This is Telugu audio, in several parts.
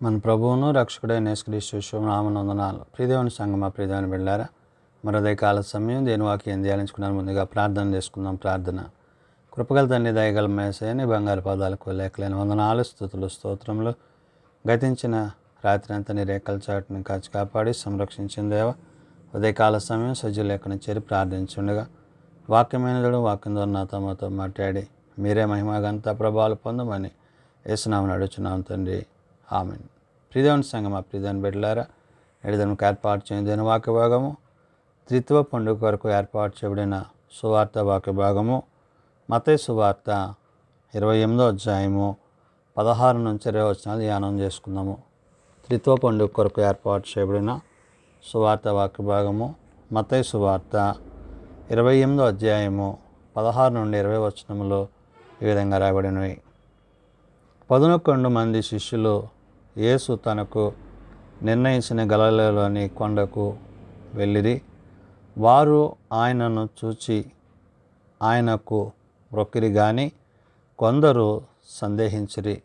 మన ప్రభువును రక్షకుడైన యేసుక్రీస్తు శుభనామమున ప్రియదేవుని సంగమా ప్రియదేవుని బిడ్డలారా మరోదయకాల సమయం దేని వాక్యం ధ్యానించుకున్నాను. ముందుగా ప్రార్థన చేసుకుందాం. ప్రార్థన. కృపగల తండ్రి, దయగల మేసయ్య, బంగారు పాదాలకు లేఖలేని వందనాలు, స్తుతులు, స్తోత్రములు. గతించిన రాత్రి అంతా నీ రేఖల చాటుని కాచి కాపాడి సంరక్షించిన దేవ, ఉదయకాల సమయం సజ్జులు లేఖను చేరి ప్రార్థించుండగా వాక్యమైనడు వాక్యం ద్వారా నాతో మాతో మాట్లాడి మీరే మహిమగంత ప్రభావాలు పొందమని యేసునామమున అడుగుచున్నాం తండ్రి. ఆమెన్. ప్రియదేవుని సంగమా ప్రియదేవుని బిడ్డలారా, ఎడదనకు ఏర్పాటు చేయని వాక్య భాగము త్రిత్వ పండుగ కొరకు ఏర్పాటు చేయబడిన సువార్త వాక్య భాగము మత్తయి సువార్త 28వ అధ్యాయము 16 నుంచి 20 వచనాలు ధ్యానం చేసుకుందాము. త్రిత్వ పండుగ కొరకు ఏర్పాటు చేయబడిన సువార్త వాక్య భాగము మత్తయి సువార్త 28వ అధ్యాయము 16 నుండి 20 వచనములు ఈ విధంగా రాయబడినవి. 11 మంది శిష్యులు యేసు తనకు నిర్ణయించిన గలిలయలోని కొండకు వెళ్ళిరి. వారు ఆయనను చూచి ఆయనకు మొక్కిరి గాని కొందరు సందేహించిరి.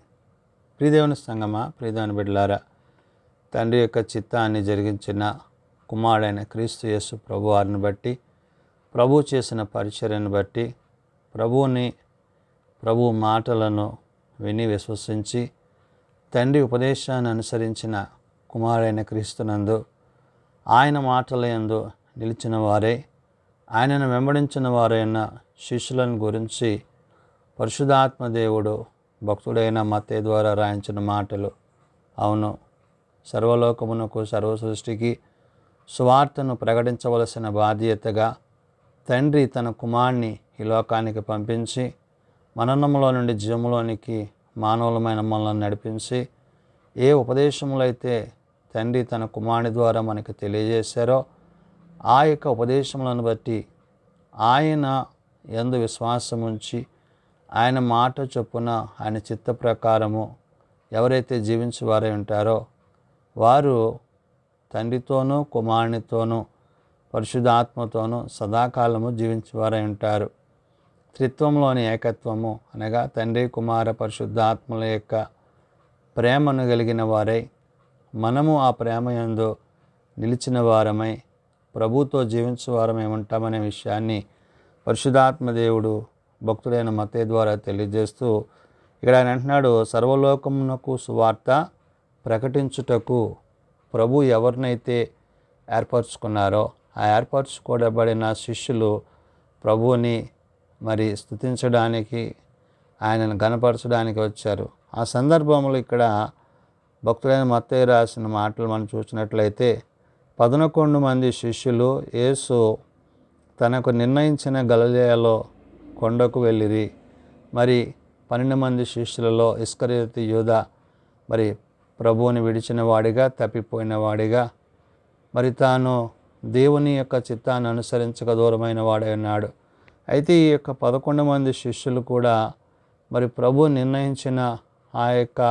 ప్రియదేవుని సంగమా ప్రియదేవుని బిడ్డలారా, తండ్రి యొక్క చిత్తాన్ని జరిగించిన కుమారుడైన క్రీస్తు యేసు ప్రభువారిని బట్టి, ప్రభు చేసిన పరిచర్యను బట్టి, ప్రభు మాటలను విని విశ్వసించి తండ్రి ఉపదేశాన్ని అనుసరించిన కుమారుడైన క్రీస్తునందు ఆయన మాటల యందు నిలిచిన వారే, ఆయనను వెంబడించిన వారైన శిష్యులను గురించి పరిశుద్ధాత్మ దేవుడు భక్తుడైన మత్తయి ద్వారా రాయించిన మాటలు. అవును, సర్వలోకమునకు సర్వ సృష్టికి సువార్తను ప్రకటించవలసిన బాధ్యతగా తండ్రి తన కుమారుని ఈ లోకానికి పంపించి మరణంలో నుండి జీవములోనికి మానవులమైన మనల్ని నడిపించి ఏ ఉపదేశములు అయితే తండ్రి తన కుమారుని ద్వారా మనకు తెలియజేశారో ఆ యొక్క ఉపదేశములను బట్టి ఆయన యందు విశ్వాసం ఉంచి ఆయన మాట చొప్పున ఆయన చిత్త ప్రకారము ఎవరైతే జీవించేవారై ఉంటారో వారు తండ్రితోనూ కుమారునితోనూ పరిశుద్ధాత్మతోనూ సదాకాలము జీవించేవారై ఉంటారు. త్రిత్వంలోని ఏకత్వము అనగా తండ్రి కుమార పరిశుద్ధాత్మల యొక్క ప్రేమను కలిగిన వారై మనము ఆ ప్రేమ యందు నిలిచిన వారమై ప్రభుతో జీవించేవారమై ఉంటామనే విషయాన్ని పరిశుద్ధాత్మ దేవుడు భక్తుడైన మత్తయి ద్వారా తెలియజేస్తూ ఇక్కడ ఆయన అంటున్నాడు, సర్వలోకమునకు సువార్త ప్రకటించుటకు ప్రభు ఎవరినైతే ఏర్పరచుకున్నారో ఆ ఏర్పరచుకోబడిన శిష్యులు ప్రభువుని స్తుతించడానికి, ఆయనను ఘనపరచడానికి వచ్చారు. ఆ సందర్భంలో ఇక్కడ భక్తుడైన మత్తయి రాసిన మాటలు మనం చూసినట్లయితే 11 మంది శిష్యులు యేసు తనకు నిర్ణయించిన గలిలయలో కొండకు వెళ్ళిరి. 12 మంది శిష్యులలో ఇస్కరియోతు యూదా ప్రభువుని విడిచిన వాడిగా, తప్పిపోయిన వాడిగా, తాను దేవుని యొక్క చిత్తాన్ని అనుసరించక దూరమైన వాడై ఉన్నాడు. అయితే ఈ యొక్క 11 మంది శిష్యులు కూడా ప్రభు నిర్ణయించిన ఆ యొక్క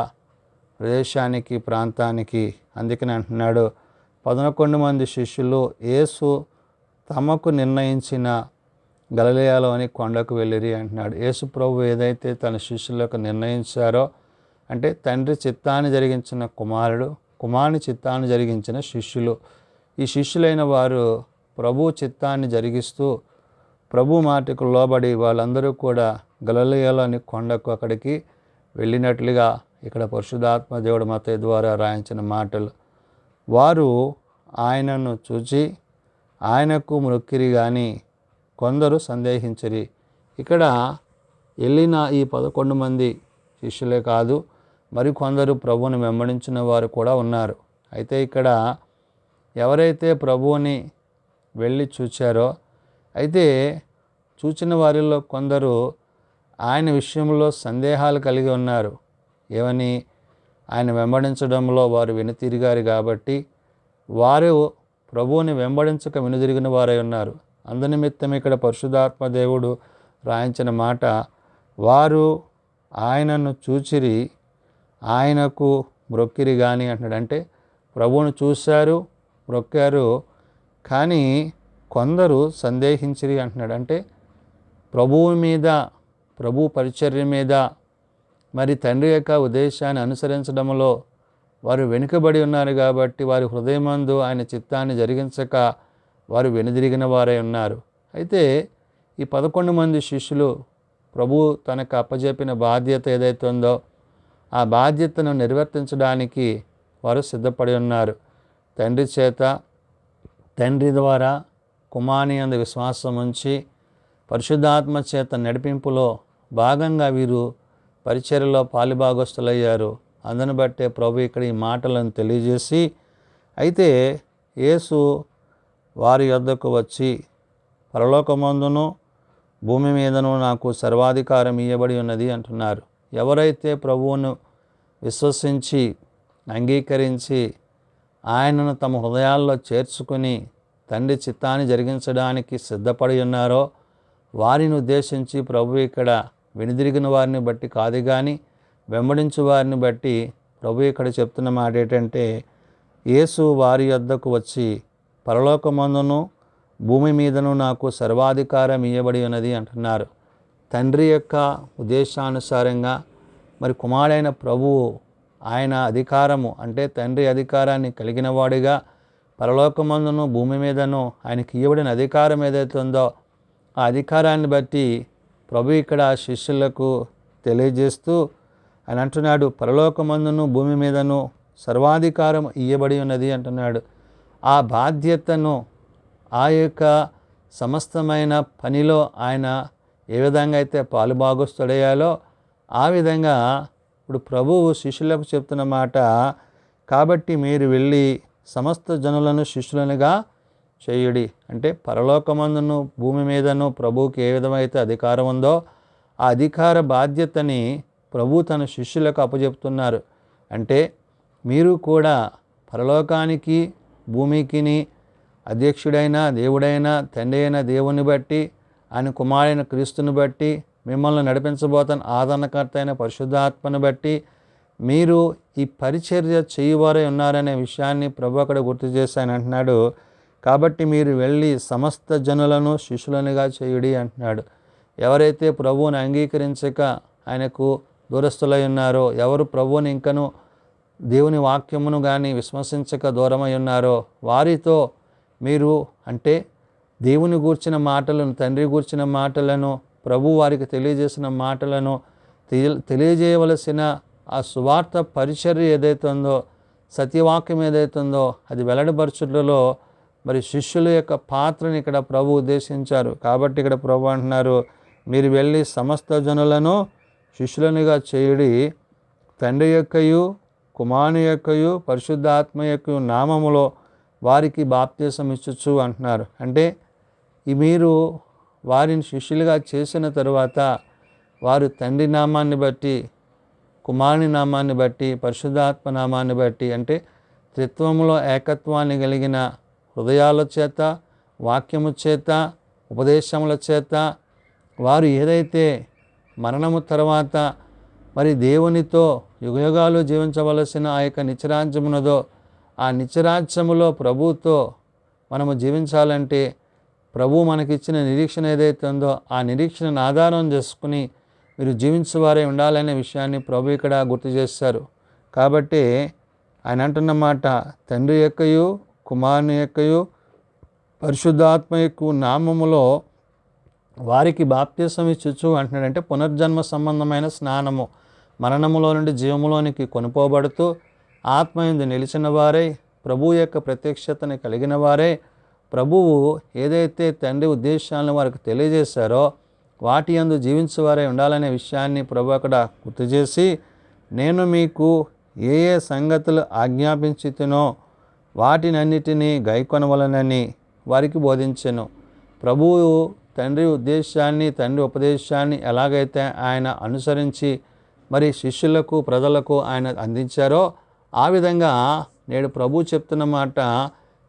ప్రదేశానికి, ప్రాంతానికి, అందుకని అంటున్నాడు 11 మంది శిష్యులు యేసు తమకు నిర్ణయించిన గలిలయలోని కొండకు వెళ్ళిరి అంటున్నాడు. యేసు ప్రభు ఏదైతే తన శిష్యులకు నిర్ణయించారో, అంటే తండ్రి చిత్తాన్ని జరిగించిన కుమారుడు, కుమారుని చిత్తాన్ని జరిగించిన శిష్యులు, ఈ శిష్యులైన వారు ప్రభు చిత్తాన్ని జరిగిస్తూ ప్రభు మాటకు లోబడి వాళ్ళందరూ కూడా గలిలయలోని కొండకు అక్కడికి వెళ్ళినట్లుగా ఇక్కడ పరిశుద్ధాత్మ దేవుడు మత్తయి ద్వారా రాయించిన మాటలు. వారు ఆయనను చూచి ఆయనకు మొక్కిరి గాని కొందరు సందేహించిరి. ఇక్కడ వెళ్ళిన ఈ 11 మంది శిష్యులే కాదు, కొందరు ప్రభువుని వెంబడించిన వారు కూడా ఉన్నారు. అయితే ఇక్కడ ఎవరైతే ప్రభువుని వెళ్ళి చూచారో, అయితే చూచిన వారిలో కొందరు ఆయన విషయంలో సందేహాలు కలిగి ఉన్నారు. ఏమని? ఆయన వెంబడించడంలో వారు వెనుతిరిగారు కాబట్టి వారు ప్రభువుని వెంబడించక వెనుదిరిగిన వారై ఉన్నారు. అందునిమిత్తం ఇక్కడ పరిశుద్ధాత్మ దేవుడు రాయించిన మాట, వారు ఆయనను చూచిరి ఆయనకు మొక్కిరి గాని అంటున్నాడు. అంటే ప్రభువును చూశారు, మొక్కారు, కానీ కొందరు సందేహించిరి అంటున్నాడు. అంటే ప్రభువు మీద, ప్రభు పరిచర్య మీద, తండ్రి యొక్క ఉద్దేశాన్ని అనుసరించడంలో వారు వెనుకబడి ఉన్నారు కాబట్టి వారి హృదయమందు ఆయన చిత్తాన్ని జరిగించక వారు వెనుదిరిగిన వారై ఉన్నారు. అయితే ఈ 11 మంది శిష్యులు ప్రభు తనకు అప్పజెప్పిన బాధ్యత ఏదైతే ఉందో ఆ బాధ్యతను నిర్వర్తించడానికి వారు సిద్ధపడి ఉన్నారు. తండ్రి చేత, తండ్రి ద్వారా కుమారుని యందు విశ్వాసం ఉంచి పరిశుద్ధాత్మ చేత నడిపింపులో భాగంగా వీరు పరిచర్యలో పాలుభాగస్తులయ్యారు. అందును బట్టే ప్రభు ఇక్కడ ఈ మాటలను తెలియజేసి, అయితే యేసు వారి యొద్దకు వచ్చి పరలోకమందును భూమి మీదను నాకు సర్వాధికారం ఇవ్వబడి ఉన్నది అంటున్నారు. ఎవరైతే ప్రభువును విశ్వసించి అంగీకరించి ఆయనను తమ హృదయాల్లో చేర్చుకుని తండ్రి చిత్తాన్ని జరిగించడానికి సిద్ధపడి ఉన్నారో వారిని ఉద్దేశించి ప్రభు ఇక్కడ వెనుదిరిగిన వారిని బట్టి కాదు కానీ వెంబడించు వారిని బట్టి ప్రభు ఇక్కడ చెప్తున్న మాట ఏంటంటే, యేసు వారి యొద్దకు వచ్చి పరలోకమందును భూమి మీదను నాకు సర్వాధికారం ఇవ్వబడి ఉన్నది అంటున్నారు. తండ్రి యొక్క ఉద్దేశానుసారంగా మరి కుమారుడైన ప్రభువు ఆయన అధికారము అంటే తండ్రి అధికారాన్ని కలిగిన వాడిగా పరలోకమందును భూమి మీదను ఆయనకి ఇవ్వబడిన అధికారం ఏదైతే ఉందో ఆ అధికారాన్ని బట్టి ప్రభు ఇక్కడ శిష్యులకు తెలియజేస్తూ ఆయన అంటున్నాడు, పరలోకమందును భూమి మీదను సర్వాధికారం ఇవ్వబడి ఉన్నది అంటున్నాడు. ఆ బాధ్యతను ఆ యొక్క సమస్తమైన పనిలో ఆయన ఏ విధంగా అయితే పాలుభాగస్తుడయ్యాలో ఆ విధంగా ఇప్పుడు ప్రభువు శిష్యులకు చెప్తున్న మాట, కాబట్టి మీరు వెళ్ళి సమస్త జనులను శిష్యులనుగా చేయుడి. అంటే పరలోకమందును భూమి మీదను ప్రభువుకి ఏ విధమైతే అధికారం ఉందో ఆ అధికార బాధ్యతని ప్రభు తన శిష్యులకు అప్పచెప్తున్నారు. అంటే మీరు కూడా పరలోకానికి భూమికిని అధ్యక్షుడైన దేవుడైన తండ్రి అయిన దేవుని బట్టి ఆయన కుమారుడైన క్రీస్తుని బట్టి మిమ్మల్ని నడిపించబోతున్న ఆదరణకర్త అయిన పరిశుద్ధాత్మను బట్టి మీరు ఈ పరిచర్య చేయువారై ఉన్నారనే విషయాన్ని ప్రభు అక్కడ గుర్తు చేసి ఆయన అంటున్నాడు, కాబట్టి మీరు వెళ్ళి సమస్త జనులను శిష్యులనుగా చేయుడి అంటున్నాడు. ఎవరైతే ప్రభువుని అంగీకరించక ఆయనకు దూరస్తులై ఉన్నారో, ఎవరు ప్రభువుని ఇంకను దేవుని వాక్యమును కానీ విశ్వసించక దూరమై ఉన్నారో వారితో మీరు అంటే దేవుని గూర్చిన మాటలను, తండ్రి గూర్చిన మాటలను, ప్రభు వారికి తెలియజేసిన మాటలను తెలియజేయవలసిన ఆ సువార్త పరిచర్య ఏదైతే ఉందో, సత్యవాక్యం ఏదైతే ఉందో అది వెల్లడిపరచుటలో మరి శిష్యుల యొక్క పాత్రని ఇక్కడ ప్రభు ఉద్దేశించారు. కాబట్టి ఇక్కడ ప్రభు అంటున్నారు, మీరు వెళ్ళి సమస్త జనులను శిష్యులనుగా చేయుడి, తండ్రి యొక్కయు కుమారుని యొక్కయు పరిశుద్ధాత్మ యొక్క నామములో వారికి బాప్తీసం ఇచ్చుచు అంటున్నారు. అంటే మీరు వారిని శిష్యులుగా చేసిన తరువాత వారు తండ్రి నామాన్ని బట్టి, కుమారుని నామాన్ని బట్టి, పరిశుద్ధాత్మ నామాన్ని బట్టి అంటే త్రిత్వములో ఏకత్వాన్ని కలిగిన హృదయాల చేత, వాక్యము చేత, ఉపదేశముల చేత వారు ఏదైతే మరణము తర్వాత మరి దేవునితో యుగయుగాలు జీవించవలసిన ఆ యొక్క నిత్యరాజ్యమున్నదో ఆ నిత్యరాజ్యములో ప్రభువుతో మనము జీవించాలంటే ప్రభు మనకిచ్చిన నిరీక్షణ ఏదైతే ఉందో ఆ నిరీక్షణను ఆధారం చేసుకుని మీరు జీవించేవారే ఉండాలనే విషయాన్ని ప్రభు ఇక్కడ గుర్తు చేశారు. కాబట్టి ఆయన అంటున్న మాట, తండ్రి యొక్కయు కుమారుని యొక్కయు పరిశుద్ధాత్మ యొక్క నామములో వారికి బాప్తీసం ఇచ్చుచు అంటున్నాడు. అంటే పునర్జన్మ సంబంధమైన స్నానము, మరణములో నుండి జీవములోనికి కొనుపోబడుతూ ఆత్మయందు నిలిచిన వారై ప్రభువు యొక్క ప్రత్యక్షతని కలిగిన వారే ప్రభువు ఏదైతే తండ్రి ఉద్దేశాలను వారికి తెలియజేశారో వాటి యందు జీవించేవారై ఉండాలనే విషయాన్ని ప్రభు అక్కడ గుర్తు చేసి, నేను మీకు ఏ ఏ సంగతులు ఆజ్ఞాపించితినో వాటినన్నిటినీ గైకొనవలనని వారికి బోధించెను. ప్రభువు తండ్రి ఉద్దేశాన్ని, తండ్రి ఉపదేశాన్ని ఎలాగైతే ఆయన అనుసరించి మరి శిష్యులకు ప్రజలకు ఆయన అందించారో ఆ విధంగా నేడు ప్రభు చెప్తున్న మాట,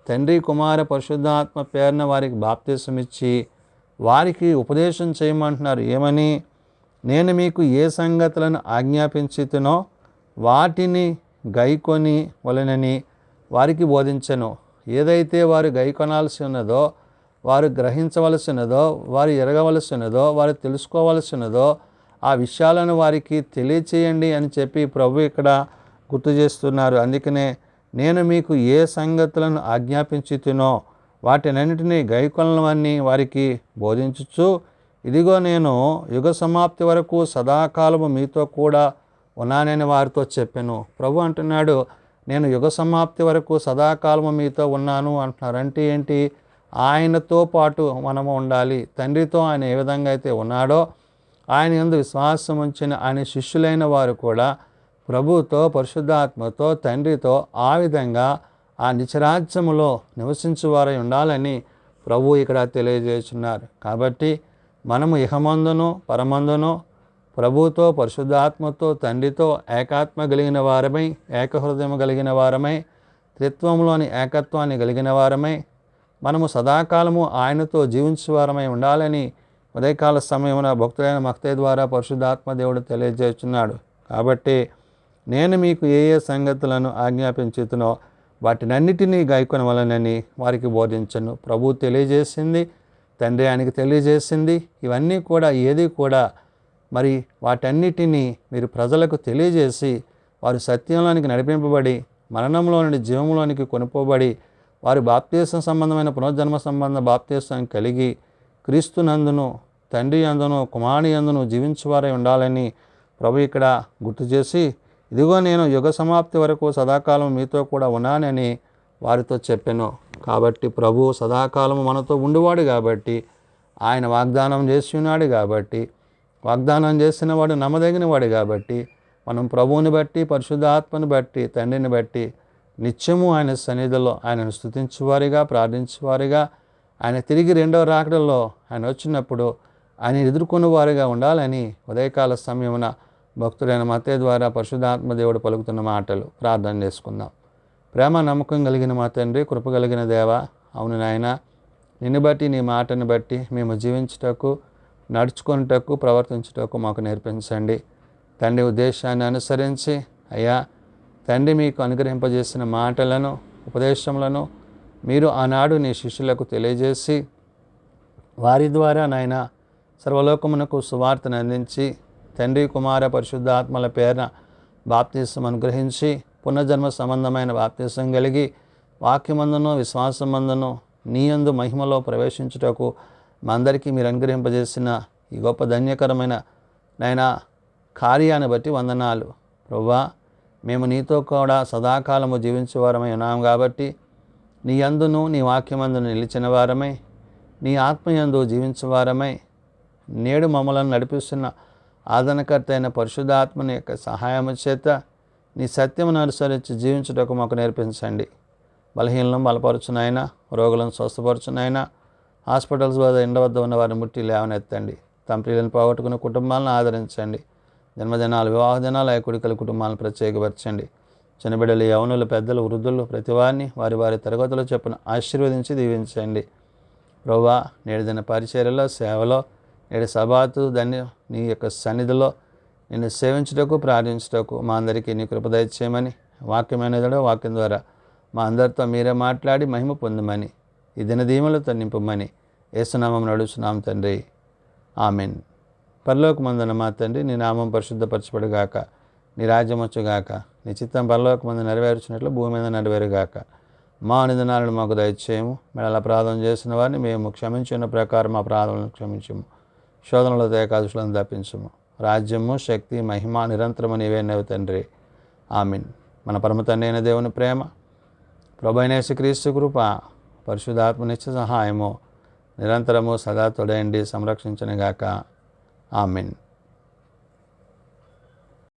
తండ్రి కుమార పరిశుద్ధాత్మ పేరున వారికి బాప్తీసం ఇచ్చి వారికి ఉపదేశం చేయమంటున్నారు. ఏమని? నేను మీకు ఏ సంగతులను ఆజ్ఞాపించితినో వాటిని గైకొని వలనని వారికి బోధించెను. ఏదైతే వారు గైకొనాల్సి ఉన్నదో, వారు గ్రహించవలసినదో, వారు ఎరగవలసినదో, వారు తెలుసుకోవలసినదో ఆ విషయాలను వారికి తెలియచేయండి అని చెప్పి ప్రభు ఇక్కడ గుర్తు చేస్తున్నారు. అందుకనే నేను మీకు ఏ సంగతులను ఆజ్ఞాపించుతునో వాటినన్నిటినీ గైకొనవన్నీ వారికి బోధించుచు, ఇదిగో నేను యుగ సమాప్తి వరకు సదాకాలము మీతో కూడా ఉన్నానని వారితో చెప్పాను. ప్రభు అంటున్నాడు, నేను యుగ సమాప్తి వరకు సదాకాలము మీతో ఉన్నాను అంటున్నారు. అంటే ఏంటి? ఆయనతో పాటు మనము ఉండాలి. తండ్రితో ఆయన ఏ విధంగా అయితే ఉన్నాడో, ఆయన యందు విశ్వాసం ఉంచిన ఆయన శిష్యులైన వారు కూడా ప్రభుతో, పరిశుద్ధాత్మతో, తండ్రితో ఆ విధంగా ఆ నిత్యరాజ్యములో నివసించువారై ఉండాలని ప్రభు ఇక్కడ తెలియజేస్తున్నారు. కాబట్టి మనము ఇహమందును పరమందును ప్రభుతో, పరిశుద్ధాత్మతో, తండ్రితో ఏకాత్మ కలిగిన వారమై, ఏకహృదయం కలిగిన వారమై, త్రిత్వంలోని ఏకత్వాన్ని కలిగిన వారమై మనము సదాకాలము ఆయనతో జీవించేవారమై ఉండాలని ఉదయకాల సమయమున భక్తుడైన మత్తయి ద్వారా పరిశుద్ధాత్మ దేవుడు తెలియజేస్తున్నాడు. కాబట్టి నేను మీకు ఏ ఏ సంగతులను ఆజ్ఞాపించుతునో వాటినన్నిటినీ గైకొనవలనని వారికి బోధించను. ప్రభు తెలియజేసింది, తండ్రి ఆయనకి తెలియజేసింది, ఇవన్నీ కూడా ఏది కూడా మరి వాటన్నిటినీ మీరు ప్రజలకు తెలియజేసి వారు సత్యంలోనికి నడిపింపబడి మరణంలో నుండి జీవంలోనికి కొనుపోబడి వారి బాప్తీసం సంబంధమైన పునర్జన్మ సంబంధ బాప్తీసం కలిగి క్రీస్తునందును, తండ్రి యందును, కుమారుని యందును జీవించువారై ఉండాలని ప్రభు ఇక్కడ గుర్తు చేసి, ఇదిగో నేను యుగ సమాప్తి వరకు సదాకాలం మీతో కూడా ఉన్నానని వారితో చెప్పాను. కాబట్టి ప్రభు సదాకాలము మనతో ఉండివాడు కాబట్టి, ఆయన వాగ్దానం చేసి ఉన్నాడు కాబట్టి, వాగ్దానం చేసిన వాడు నమ్మదగిన వాడు కాబట్టి, మనం ప్రభువుని బట్టి, పరిశుద్ధాత్మని బట్టి, తండ్రిని బట్టి నిత్యము ఆయన సన్నిధిలో ఆయనను స్తుతించువారిగా, ప్రార్థించువారిగా, ఆయన తిరిగి రెండవ రాకడలో ఆయన వచ్చినప్పుడు ఆయన ఎదుర్కొన్న వారిగా ఉండాలని ఉదయకాల సమయమున భక్తుడైన మత్తయి ద్వారా పరిశుద్ధాత్మ దేవుడు పలుకుతున్న మాటలు ప్రార్థన చేసుకుందాం. ప్రేమ నమ్మకం కలిగిన మా తండ్రి, కృప కలిగిన దేవ, అవును నాయన, నిన్ను బట్టి నీ మాటను బట్టి మేము జీవించుటకు, నడుచుకున్నటకు, ప్రవర్తించుటకు మాకు నేర్పించండి. తండ్రి ఉద్దేశాన్ని అనుసరించి అయ్యా తండ్రి మీకు అనుగ్రహింపజేసిన మాటలను, ఉపదేశములను మీరు ఆనాడు నీ శిష్యులకు తెలియజేసి వారి ద్వారా నాయన సర్వలోకమునకు సువార్తను అందించి తండ్రి, కుమార, పరిశుద్ధాత్మల పేరున బాప్తీసం అనుగ్రహించి పునర్జన్మ సంబంధమైన బాప్తీసం కలిగి వాక్యమందును విశ్వాసమందును నీ యందు మహిమలో ప్రవేశించుటకు మా అందరికీ మీరు అనుగ్రహింపజేసిన ఈ గొప్ప ధన్యకరమైన నాయన కార్యాన్ని బట్టి వందనాలు. ప్రభువా, మేము నీతో కూడా సదాకాలము జీవించేవారమై ఉన్నాం కాబట్టి నీ యందును నీ వాక్యమందును నిలిచిన వారమై, నీ ఆత్మయందు జీవించేవారమై నేడు మమ్మలను నడిపిస్తున్న ఆదరణకర్త అయిన పరిశుద్ధాత్మని యొక్క సహాయము చేత నీ సత్యమును అనుసరించి జీవించుటకు మాకు నేర్పించండి. బలహీనలను బలపరచునైనా, రోగులను స్వస్థపరచునైనా, హాస్పిటల్స్ వద్ద ఎండ వద్ద ఉన్న వారిని ముట్టి లేవనెత్తండి. తమ ప్రియులను పోగొట్టుకున్న కుటుంబాలను ఆదరించండి. జన్మదినాలు, వివాహ దినాలు, అయకుడికల కుటుంబాలను ప్రత్యేకపరచండి. చిన్నబిడ్డలు, యవనులు, పెద్దలు, వృద్ధులు ప్రతి వారిని వారి వారి తరగతులు చొప్పున ఆశీర్వదించి దీవించండి. ప్రభువా, నేడు దిన పరిచర్యలో, సేవలో, నేడు సబాతు నీ యొక్క సన్నిధిలో నిన్ను సేవించుటకు, ప్రార్థించుటకు మా అందరికీ నీ కృప దయచేయమని, వాక్యమైనదో వాక్యం ద్వారా మా అందరితో మీరే మాట్లాడి మహిమ పొందమని, ఈ దినదీమలతో నింపమని యేసునామం నడుచున్నాం తండ్రి, ఆమెన్. పరలోకమందున మా తండ్రి, నీ నామం పరిశుద్ధపరచబడుగాక, నీ రాజ్యం వచ్చుగాక, నీ చిత్తం పరలోకమందు నెరవేర్చినట్లు భూమి మీద నెరవేరుగాక. మా నిధనాలను మాకు దయచేయము, మేము అపరాధం చేసిన వారిని మేము క్షమించిన ప్రకారం మా అపరాధములను క్షమించము, శోధనలో ఏకాదశులను తప్పించము. రాజ్యము, శక్తి, మహిమ నిరంతరము నీవేనవి తండ్రి, ఆమెన్. మన పరమ తండ్రి అయిన దేవుని ప్రేమ, ప్రభువైన యేసుక్రీస్తు కృప, పరిశుద్ధాత్మ నిత్య సహాయము నిరంతరము సదా తోడైండి సంరక్షించునుగాక. ఆమెన్.